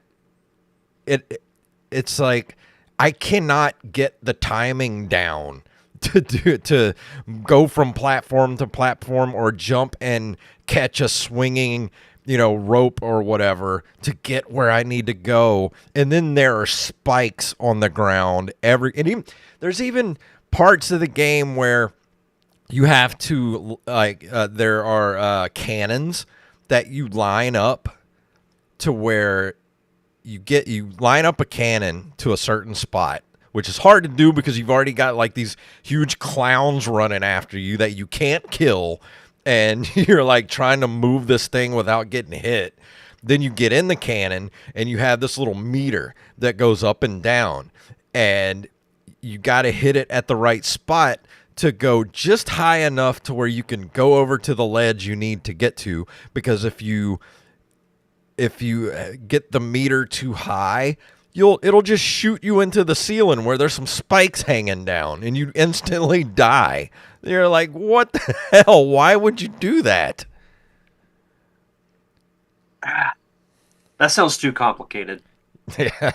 A: it's like I cannot get the timing down to go from platform to platform or jump and catch a swinging, rope or whatever to get where I need to go. And then there are spikes on the ground there's even parts of the game where you have to there are cannons that you line up to where you line up a cannon to a certain spot, which is hard to do because you've already got like these huge clowns running after you that you can't kill, and you're like trying to move this thing without getting hit. Then you get in the cannon and you have this little meter that goes up and down, and you got to hit it at the right spot to go just high enough to where you can go over to the ledge you need to get to, because if you get the meter too high, it'll just shoot you into the ceiling where there's some spikes hanging down and you instantly die. You're like, what the hell? Why would you do that?
B: That sounds too complicated.
A: Yeah.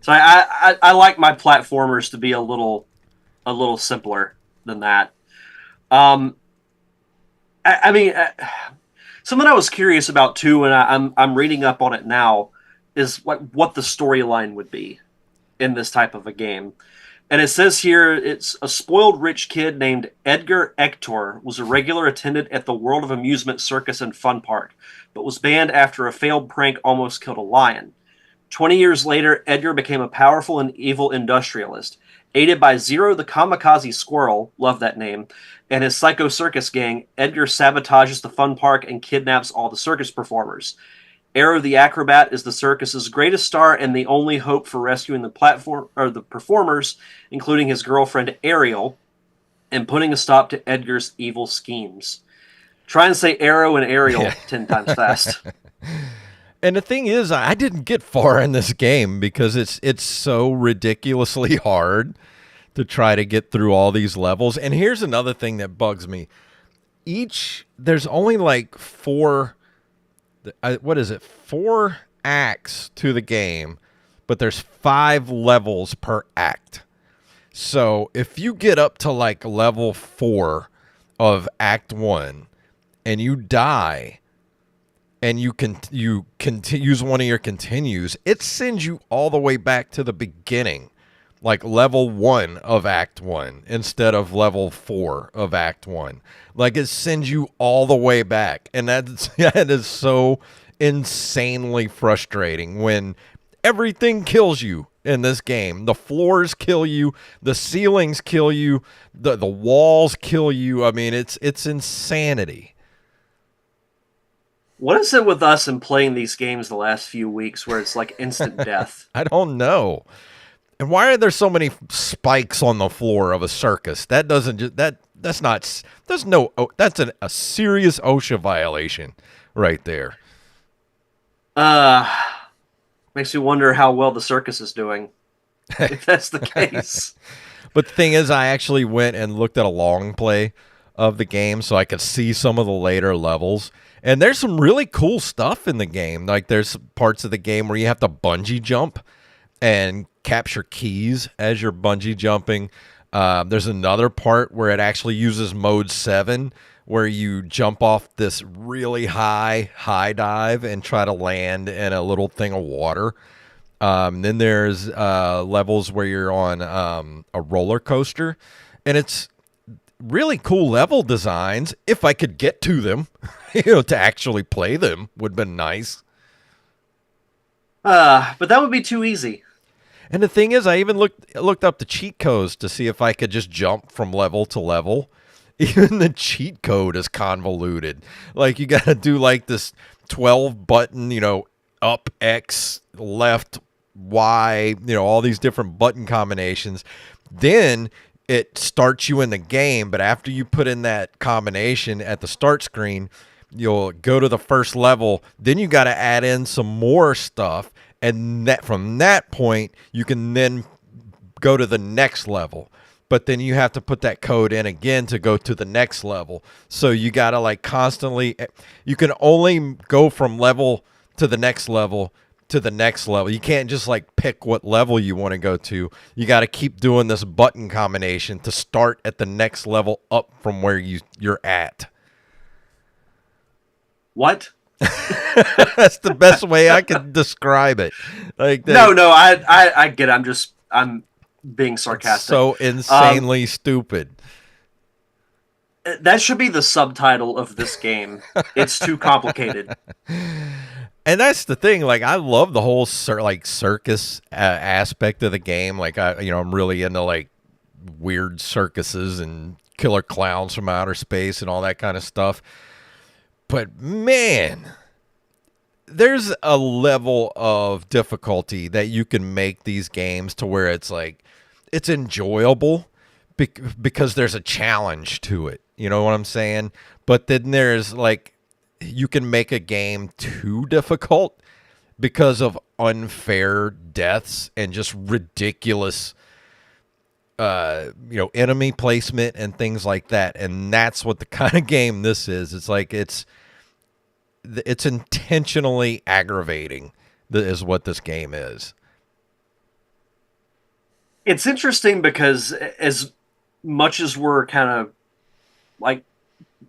B: So I like my platformers to be a little simpler than that. I mean, something I was curious about too, and I'm reading up on it now, is like what the storyline would be in this type of a game. And it says here, it's a spoiled rich kid named Edgar Ector was a regular attendant at the World of Amusement Circus and Fun Park, but was banned after a failed prank almost killed a lion. 20 years later, Edgar became a powerful and evil industrialist. Aided by Zero the Kamikaze Squirrel, love that name, and his Psycho Circus gang, Edgar sabotages the fun park and kidnaps all the circus performers. Aero the Acro-Bat is the circus's greatest star and the only hope for rescuing the performers, including his girlfriend Ariel, and putting a stop to Edgar's evil schemes. Try and say Arrow and Ariel 10 times fast.
A: And the thing is, I didn't get far in this game because it's so ridiculously hard to try to get through all these levels. And here's another thing that bugs me. There's only like four acts to the game, but there's 5 levels per act. So if you get up to like level 4 of Act 1 and you die, and you use one of your continues, it sends you all the way back to the beginning, like level 1 of Act 1 instead of level 4 of Act 1. Like it sends you all the way back, and that is so insanely frustrating when everything kills you in this game. The floors kill you, the ceilings kill you, the walls kill you. I mean, it's insanity.
B: What is it with us and playing these games the last few weeks where it's like instant death?
A: I don't know. And why are there so many spikes on the floor of a circus? That doesn't just that's a serious OSHA violation right there.
B: Makes me wonder how well the circus is doing, if that's the case.
A: But the thing is, I actually went and looked at a long play of the game so I could see some of the later levels. And there's some really cool stuff in the game. Like there's parts of the game where you have to bungee jump and capture keys as you're bungee jumping. There's another part where it actually uses mode 7, where you jump off this really high dive and try to land in a little thing of water. Then there's levels where you're on a roller coaster, and it's really cool level designs. If I could get to them, to actually play them would have been nice.
B: But that would be too easy.
A: And the thing is, I even looked up the cheat codes to see if I could just jump from level to level. Even the cheat code is convoluted. Like, you got to do like this 12 button, up X, left Y, all these different button combinations. Then it starts you in the game, but after you put in that combination at the start screen, you'll go to the first level. Then you got to add in some more stuff, and from that point you can then go to the next level. But then you have to put that code in again to go to the next level. So you got to like constantly, you can only go from level to the next level to the next level. You can't just like pick what level you want to go to. You got to keep doing this button combination to start at the next level up from where you're at.
B: What?
A: That's the best way I can describe it. Like
B: no, I get it. I'm being sarcastic.
A: So insanely stupid.
B: That should be the subtitle of this game. It's too complicated.
A: And that's the thing. Like, I love the whole circus aspect of the game. Like, I'm really into like weird circuses and killer clowns from outer space and all that kind of stuff. But man, there's a level of difficulty that you can make these games to where it's like it's enjoyable because there's a challenge to it. You know what I'm saying? But then there's like, you can make a game too difficult because of unfair deaths and just ridiculous, enemy placement and things like that. And that's what the kind of game this is. It's like, it's intentionally aggravating is what this game is.
B: It's interesting because as much as we're kind of like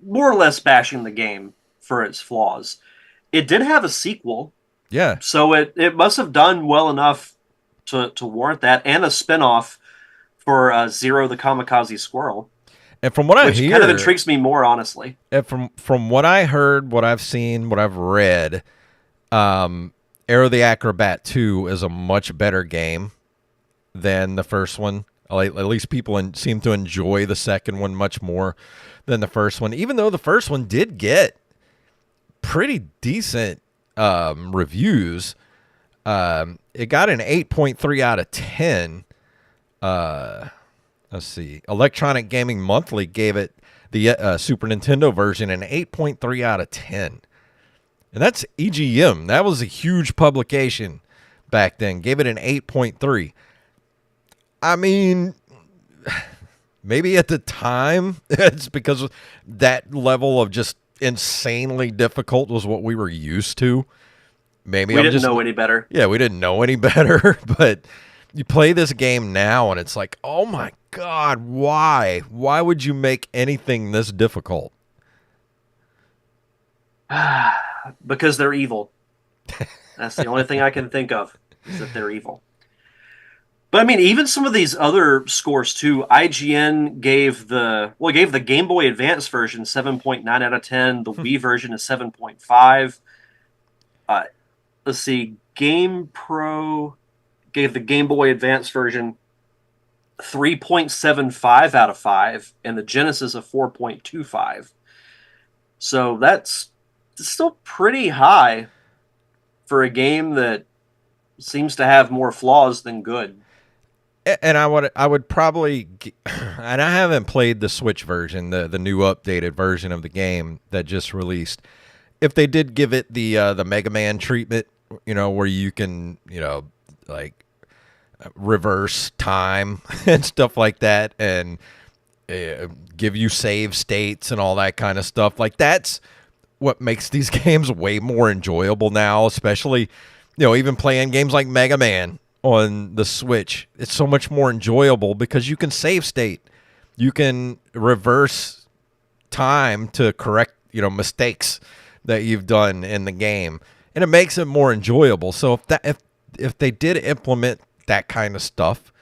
B: more or less bashing the game for its flaws, it did have a sequel.
A: Yeah.
B: So it must have done well enough to warrant that, and a spinoff for Zero the Kamikaze Squirrel.
A: And from what I hear,
B: which kind of intrigues me more, honestly.
A: And from what I heard, what I've seen, what I've read, Aero the Acro-Bat 2 is a much better game than the first one. At least people seem to enjoy the second one much more than the first one, even though the first one did get pretty decent reviews. It got an 8.3 out of 10. Let's see. Electronic Gaming Monthly gave it, the Super Nintendo version, an 8.3 out of 10. And that's EGM. That was a huge publication back then. Gave it an 8.3. I mean, maybe at the time, it's because that level of just insanely difficult was what we were used to. Maybe
B: we didn't know any better.
A: Yeah, we didn't know any better. But you play this game now, and it's like, oh my God, why? Why would you make anything this difficult?
B: Because they're evil. That's the only thing I can think of, is that they're evil. But I mean, even some of these other scores too. IGN gave the Game Boy Advance version 7.9 out of 10. The Wii version is 7.5. Let's see. GamePro gave the Game Boy Advance version 3.75 out of 5, and the Genesis a 4.25. So that's still pretty high for a game that seems to have more flaws than good.
A: And I would probably, and I haven't played the Switch version, the new updated version of the game that just released. If they did give it the Mega Man treatment, where you can, like reverse time and stuff like that, and give you save states and all that kind of stuff, like that's what makes these games way more enjoyable now, especially, even playing games like Mega Man on the Switch. It's so much more enjoyable because you can save state. You can reverse time to correct, mistakes that you've done in the game. And it makes it more enjoyable. So if they did implement that kind of stuff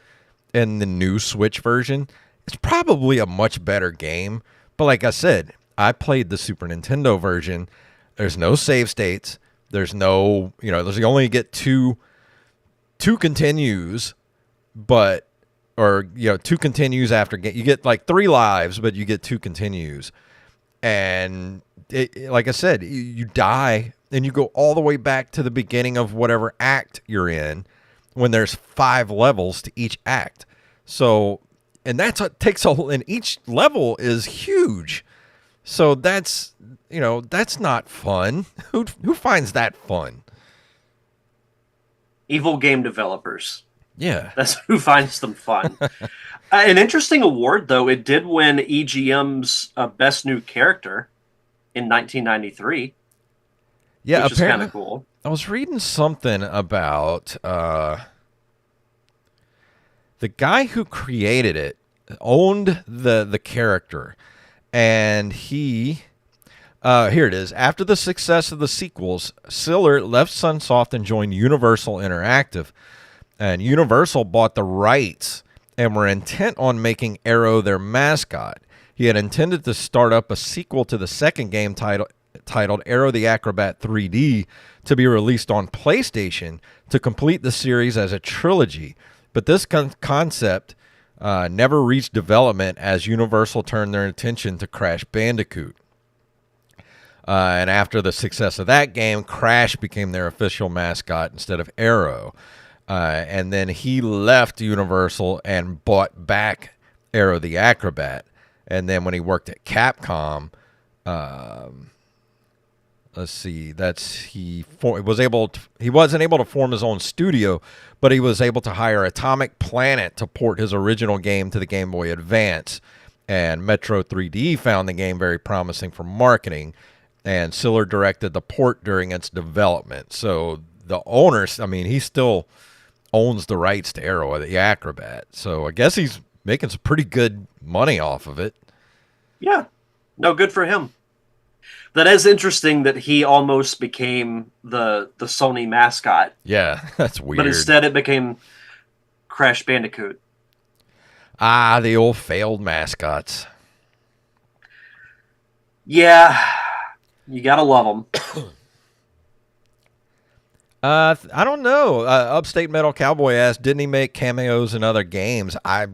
A: in the new Switch version, it's probably a much better game. But like I said, I played the Super Nintendo version. There's no save states. There's no, there's you only get two continues but or two continues after you get like 3 lives, but you get 2 continues, and like I said, you die and you go all the way back to the beginning of whatever act you're in, when there's 5 levels to each act. So, and that's what takes and each level is huge. So that's not fun. Who finds that fun?
B: Evil game developers.
A: Yeah.
B: That's who finds them fun. An interesting award, though, it did win EGM's Best New Character in 1993.
A: Yeah,
B: which is kind of cool.
A: I was reading something about the guy who created it owned the character, and he here it is. After the success of the sequels, Siller left Sunsoft and joined Universal Interactive. And Universal bought the rights and were intent on making Aero their mascot. He had intended to start up a sequel to the second game titled Aero the Acro-Bat 3D to be released on PlayStation to complete the series as a trilogy. But this concept never reached development as Universal turned their attention to Crash Bandicoot. And after the success of that game, Crash became their official mascot instead of Aero. And then he left Universal and bought back Aero the Acro-Bat. And then when he worked at Capcom, let's see, he wasn't able to form his own studio, but he was able to hire Atomic Planet to port his original game to the Game Boy Advance. And Metro 3D found the game very promising for marketing, and Siller directed the port during its development. So the owners, he still owns the rights to Aero the Acro-Bat. So I guess he's making some pretty good money off of it.
B: Yeah. No, good for him. That is interesting that he almost became the Sony mascot.
A: Yeah, that's weird.
B: But instead it became Crash Bandicoot.
A: Ah, the old failed mascots.
B: Yeah. You gotta love them.
A: I don't know. Upstate Metal Cowboy asked, didn't he make cameos in other games? I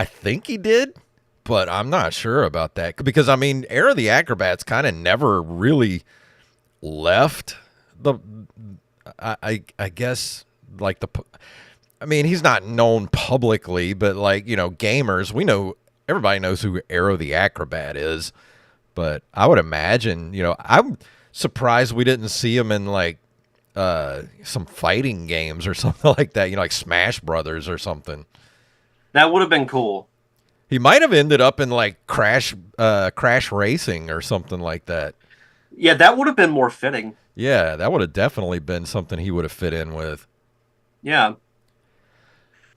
A: think he did, but I'm not sure about that. Because, Aero the Acro-Bat's kind of never really left the... I guess, like, he's not known publicly, but, like, gamers, everybody knows who Aero the Acro-Bat is. But I would imagine, I'm surprised we didn't see him in, like, some fighting games or something like that, like Smash Brothers or something.
B: That would have been cool.
A: He might have ended up in like Crash Racing or something like that.
B: Yeah, that would have been more fitting.
A: Yeah, that would have definitely been something he would have fit in with.
B: Yeah.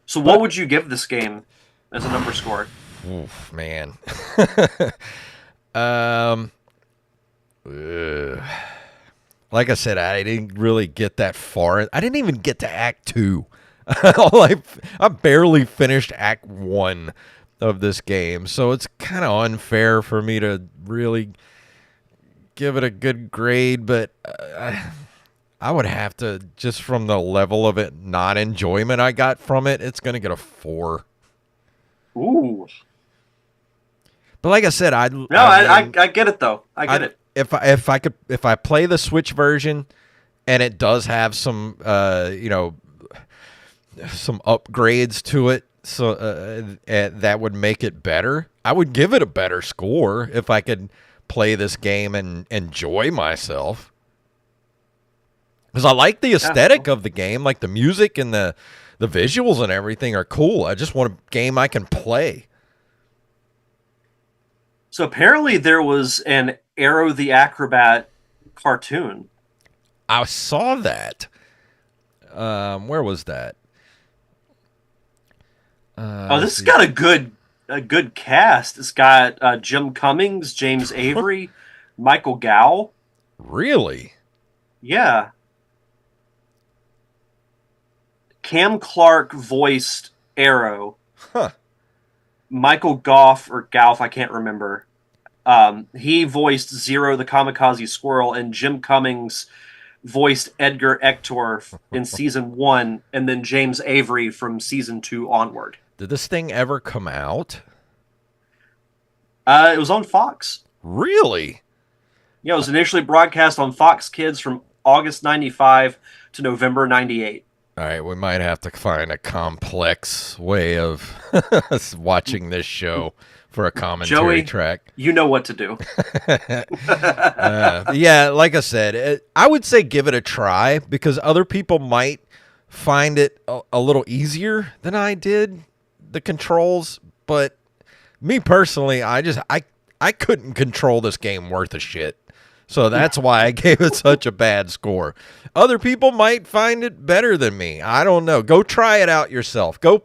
B: So what would you give this game as a number score?
A: Oof, man. Like I said, I didn't really get that far. I didn't even get to Act 2. I barely finished Act 1 of this game, so it's kind of unfair for me to really give it a good grade, but I would have to, just from the level of it, non-enjoyment I got from it, it's going to get a 4.
B: Ooh.
A: But like I said, I
B: get it, though. I get it.
A: If I play the Switch version and it does have some some upgrades to it, so that would make it better, I would give it a better score if I could play this game and enjoy myself. Because I like the aesthetic of the game, like the music and the visuals and everything are cool. I just want a game I can play.
B: So apparently there was an Aero the Acro-Bat cartoon.
A: I saw that. Where was that?
B: This has got a good cast. It's got Jim Cummings, James Avery, Michael Gow.
A: Really?
B: Yeah. Cam Clark voiced Aero.
A: Huh.
B: Michael Goff, I can't remember. He voiced Zero the Kamikaze Squirrel, and Jim Cummings voiced Edgar Ector in season 1, and then James Avery from season 2 onward.
A: Did this thing ever come out?
B: It was on Fox.
A: Really?
B: Yeah, it was initially broadcast on Fox Kids from August 95 to November 98.
A: All right, we might have to find a complex way of watching this show for a commentary track.
B: You know what to do.
A: Yeah, like I said, I would say give it a try because other people might find it a little easier than I did, the controls. But me personally, I couldn't control this game worth a shit. So that's why I gave it such a bad score. Other people might find it better than me. I don't know. Go try it out yourself. Go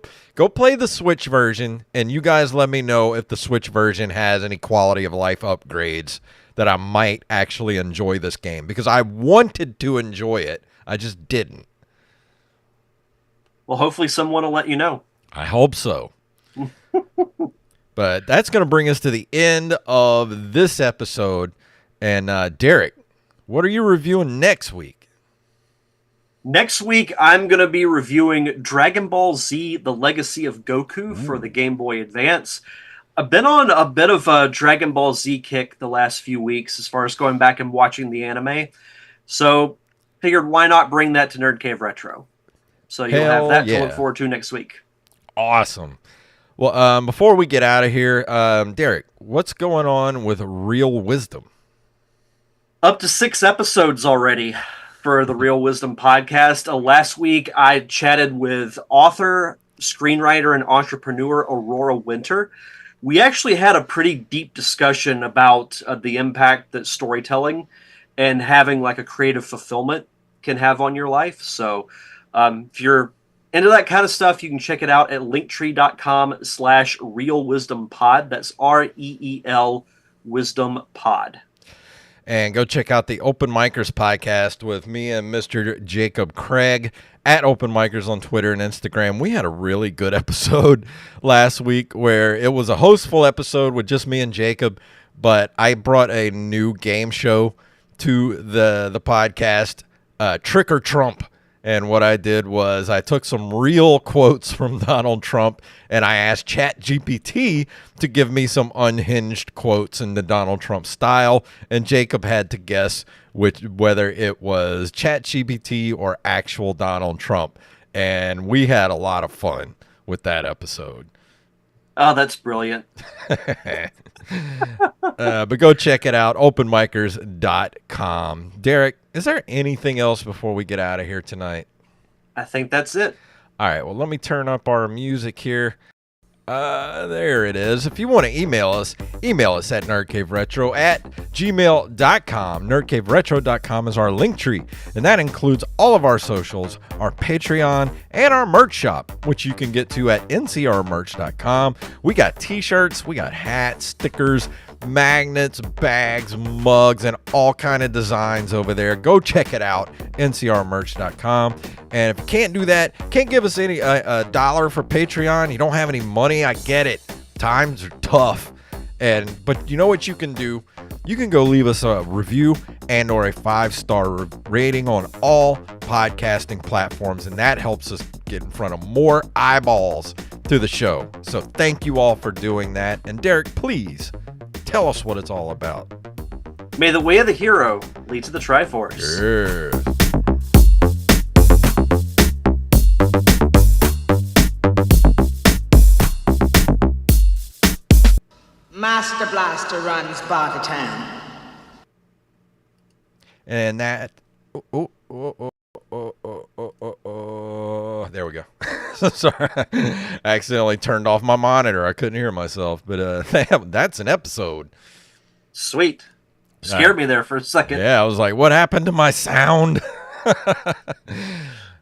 A: play the Switch version, and you guys let me know if the Switch version has any quality of life upgrades that I might actually enjoy this game. Because I wanted to enjoy it. I just didn't.
B: Well, hopefully someone will let you know.
A: I hope so. But that's going to bring us to the end of this episode. And Derek, what are you reviewing next week?
B: Next week, I'm going to be reviewing Dragon Ball Z: The Legacy of Goku for the Game Boy Advance. I've been on a bit of a Dragon Ball Z kick the last few weeks as far as going back and watching the anime. So figured why not bring that to Nerd Cave Retro? So you'll have that to look forward to next week.
A: Awesome. Well, before we get out of here, Derek, what's going on with Real Wisdom?
B: Up to 6 episodes already for the Real Wisdom podcast. Last week, I chatted with author, screenwriter, and entrepreneur Aurora Winter. We actually had a pretty deep discussion about the impact that storytelling and having like a creative fulfillment can have on your life. So if you're into that kind of stuff, you can check it out at linktree.com/realwisdompod. That's REEL Wisdom Pod.
A: And go check out the Open Micers podcast with me and Mr. Jacob Craig at Open Micers on Twitter and Instagram. We had a really good episode last week where it was a hostful episode with just me and Jacob, but I brought a new game show to the podcast, Trick or Trump. And what I did was I took some real quotes from Donald Trump and I asked ChatGPT to give me some unhinged quotes in the Donald Trump style. And Jacob had to guess whether it was ChatGPT or actual Donald Trump. And we had a lot of fun with that episode.
B: Oh, that's brilliant.
A: But go check it out, openmicers.com. Derek, is there anything else before we get out of here tonight?
B: I think that's it.
A: All right, well, let me turn up our music here. There it is. If you want to email us at nerdcaveretro@gmail.com. Nerdcaveretro.com is our link tree, and that includes all of our socials, our Patreon, and our merch shop, which you can get to at ncrmerch.com. We got t-shirts, we got hats, stickers, magnets, bags, mugs, and all kind of designs over there. Go check it out, ncrmerch.com. And if you can't do that, can't give us any a dollar for Patreon, you don't have any money, I get it. Times are tough. But you know what you can do? You can go leave us a review and or a 5-star rating on all podcasting platforms, and that helps us get in front of more eyeballs to the show. So thank you all for doing that. And Derek, please tell us what it's all about.
B: May the way of the hero lead to the Triforce.
A: Sure.
C: Master Blaster runs Bartertown.
A: And that... there we go. Sorry. I accidentally turned off my monitor. I couldn't hear myself. But that's an episode.
B: Sweet. Scared me there for a second.
A: Yeah, I was like, what happened to my sound?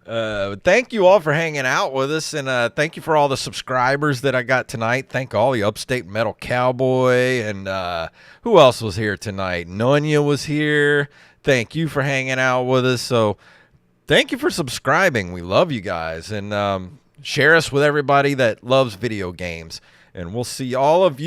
A: Thank you all for hanging out with us, and thank you for all the subscribers that I got tonight. Thank all the Upstate Metal Cowboy, and who else was here tonight? Nunya was here. Thank you for hanging out with us. So thank you for subscribing. We love you guys, and share us with everybody that loves video games, and we'll see all of you